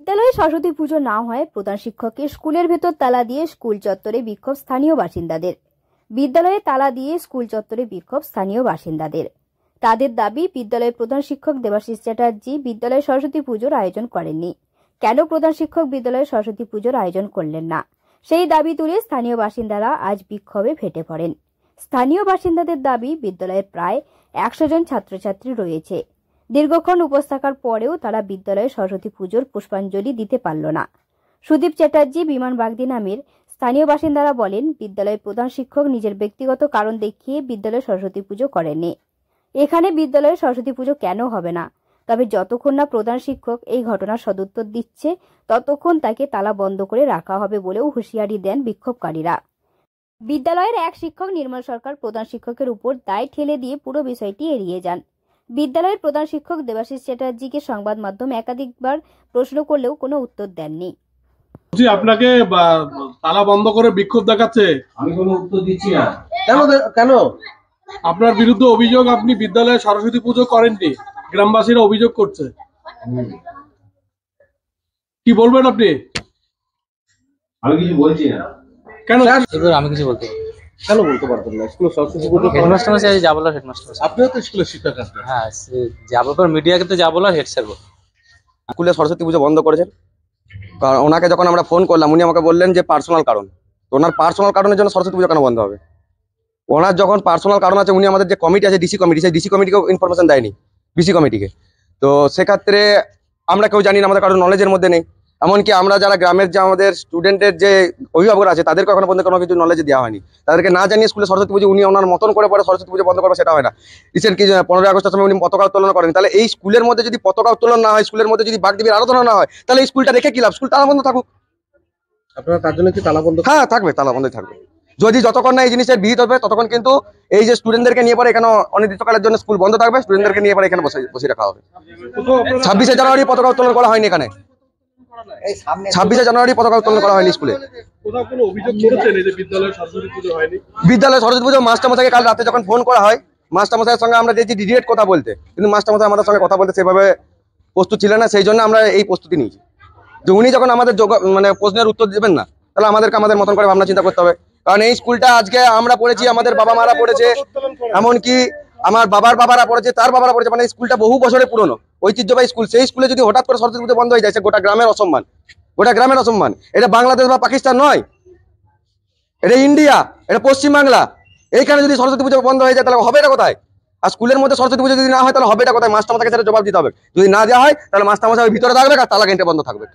বিদ্যালয়ে সরস্বতী পুজো না হয় প্রধান শিক্ষককে স্কুলের ভেতর তালা দিয়ে স্কুল চত্বরে বিক্ষোভ স্থানীয় বাসিন্দাদের। বিদ্যালয়ে তালা দিয়ে স্কুল চত্বরে বিক্ষোভ স্থানীয় বাসিন্দাদের। তাদের দাবি, বিদ্যালয়ের প্রধান শিক্ষক দেবাশিস চ্যাটার্জি বিদ্যালয়ে সরস্বতী পুজোর আয়োজন করেননি। কেন প্রধান শিক্ষক বিদ্যালয়ে সরস্বতী পুজোর আয়োজন করলেন না, সেই দাবি তুলে স্থানীয় বাসিন্দারা আজ বিক্ষোভে ফেটে পড়েন। স্থানীয় বাসিন্দাদের দাবি, বিদ্যালয়ে প্রায় 100 জন ছাত্রছাত্রী রয়েছে। দীর্ঘক্ষণ উপোস থাকার পরেও তারা বিদ্যালয়ে সরস্বতী পুজোর পুষ্পাঞ্জলি দিতে পারল না। সুদীপ চ্যাটার্জি বিমান বাগদি নামের স্থানীয় বাসিন্দারা বলেন, বিদ্যালয়ের প্রধান শিক্ষক নিজের ব্যক্তিগত কারণ দেখিয়ে বিদ্যালয়ে সরস্বতী পুজো করেননি। এখানে বিদ্যালয়ে সরস্বতী পুজো কেন হবে না? তবে যতক্ষণ না প্রধান শিক্ষক এই ঘটনার সদুত্তর দিচ্ছে, ততক্ষণ তাকে তালা বন্ধ করে রাখা হবে বলেও হুঁশিয়ারি দেন বিক্ষোভকারীরা। বিদ্যালয়ের এক শিক্ষক নির্মল সরকার প্রধান শিক্ষকের উপর দায় ঠেলে দিয়ে পুরো বিষয়টি এড়িয়ে যান। বিদ্যালয়ের প্রধান শিক্ষক দেবাশিস চ্যাটার্জিকে সংবাদ মাধ্যম একাধিকবার প্রশ্ন করলেও কোনো উত্তর দেননি। আপনাকে তালা বন্ধ করে বিক্ষোভ দেখাচ্ছে, আমি কোনো উত্তর দিচ্ছি না। কেন? আপনার বিরুদ্ধে অভিযোগ, আপনি বিদ্যালয়ে সরস্বতী পুজো করেননি, গ্রামবাসীরা অভিযোগ করছে। কি বলবেন আপনি? আমি কিছু বলছি না। কেন? আমি কিছু বলতে কেন বলতে পারবেন না? স্কুলে সরস্বতী পুজো হেডমাস্টার মশাই যা বলার হেডমাস্টার মশাই। আপনিও তো স্কুলের শিক্ষক আছেন। হ্যাঁ, যা ব্যাপার মিডিয়াকে তো যা বলার হেড স্যার। স্কুলে সরস্বতী পুজো বন্ধ করেছেন, কারণ ওনাকে যখন আমরা ফোন করলাম উনি আমাকে বললেন যে পার্সোনাল কারণ। তো ওনার পার্সোনাল কারণের জন্য সরস্বতী পুজো কেন বন্ধ হবে? ওনার যখন পার্সোনাল কারণ আছে, উনি আমাদের যে কমিটি আছে ডিসি কমিটি, সেই ডিসি কমিটিকেও ইনফরমেশন দেয়নি, বিসি কমিটিকে। তো সেক্ষেত্রে আমরা কেউ জানি না, আমাদের কারোর নলেজের মধ্যে নেই। এমনকি আমরা যারা গ্রামের যে আমাদের স্টুডেন্টের যে অভিভাবকরা আছে, তাদেরকে এখনো পর্যন্ত কোনো কিছু নলেজ দেওয়া হয়নি। তাদেরকে না জানিয়ে স্কুলে সরস্বতী পুজো উনি ওনার মতন করে পরে সরস্বতী পুজো বন্ধ করবে, সেটা হয় না। রিসেন্ট কি 15ই আগস্টের সময় উনি পতাকা উত্তোলন করেন, তাহলে এই স্কুলের মধ্যে যদি পতাকা উত্তোলন না হয়, স্কুলের মধ্যে যদি বাগদেবীর আরাধনা না হয়, তাহলে এই স্কুলটা রেখে কি লাভ? স্কুল তালা বন্ধ থাকুক। আপনারা তার জন্য কি তালা বন্ধ? হ্যাঁ, থাকবে, তালা বন্ধই থাকবে। যদি যতক্ষণ না এই জিনিসের বিহিত হবে, ততক্ষণ কিন্তু এই যে স্টুডেন্টদেরকে নিয়ে পরে এখানে অনির্দিষ্টকালের জন্য স্কুল বন্ধ থাকবে, স্টুডেন্টদেরকে নিয়ে পরে এখানে বসে রাখা হবে। 26শে জানুয়ারি পতাকা উত্তোলন করা হয়নি এখানে, 26শে জানুয়ারি পতাকা উত্তোলন করা হয়নি স্কুলে। বিদ্যালয়ে সরস্বতী পুজো মাস্টারমশাইকে কাল রাতে যখন ফোন করা হয়, মাস্টারমশাইয়ের সঙ্গে আমরা দিয়েছি ডিরেক্ট কথা বলতে, কিন্তু মাস্টারমশাই আমাদের সঙ্গে কথা বলতে সেভাবে প্রস্তুত ছিলেন না। সেই জন্য আমরা এই প্রস্তুতি নিয়েছি যে উনি যখন আমাদের মানে প্রশ্নের উত্তর দেবেন না, তাহলে আমাদেরকে আমাদের মতন করে ভাবনা চিন্তা করতে হবে। কারণ এই স্কুলটা আজকে আমরা পড়েছি, আমাদের বাবা মারা পড়েছে, এমনকি আমার বাবার বাবারা পড়েছে, তার বাবারা পড়েছে, মানে স্কুলটা বহু বছরের পুরনো ঐতিহ্যবাহী স্কুল। সেই স্কুলে যদি হঠাৎ করে সরস্বতী পুজো বন্ধ হয়ে যায়, সে গোটা গ্রামের অসম্মান, গোটা গ্রামের অসম্মান। এটা বাংলাদেশ বা পাকিস্তান নয়, এটা ইন্ডিয়া, এটা পশ্চিমবাংলা। এইখানে যদি সরস্বতী পুজো বন্ধ হয়ে যায়, তাহলে হবে এটা কোথায়? আর স্কুলের মধ্যে সরস্বতী পুজো যদি না হয়, তাহলে হবে এটা কোথায়? মাস্টারমশাইকে সেটা জবাব দিতে হবে। যদি না দেওয়া হয়, তাহলে মাস্টারমশাই ভিতরে থাকবে আর তালা গেটে বন্ধ থাকবে।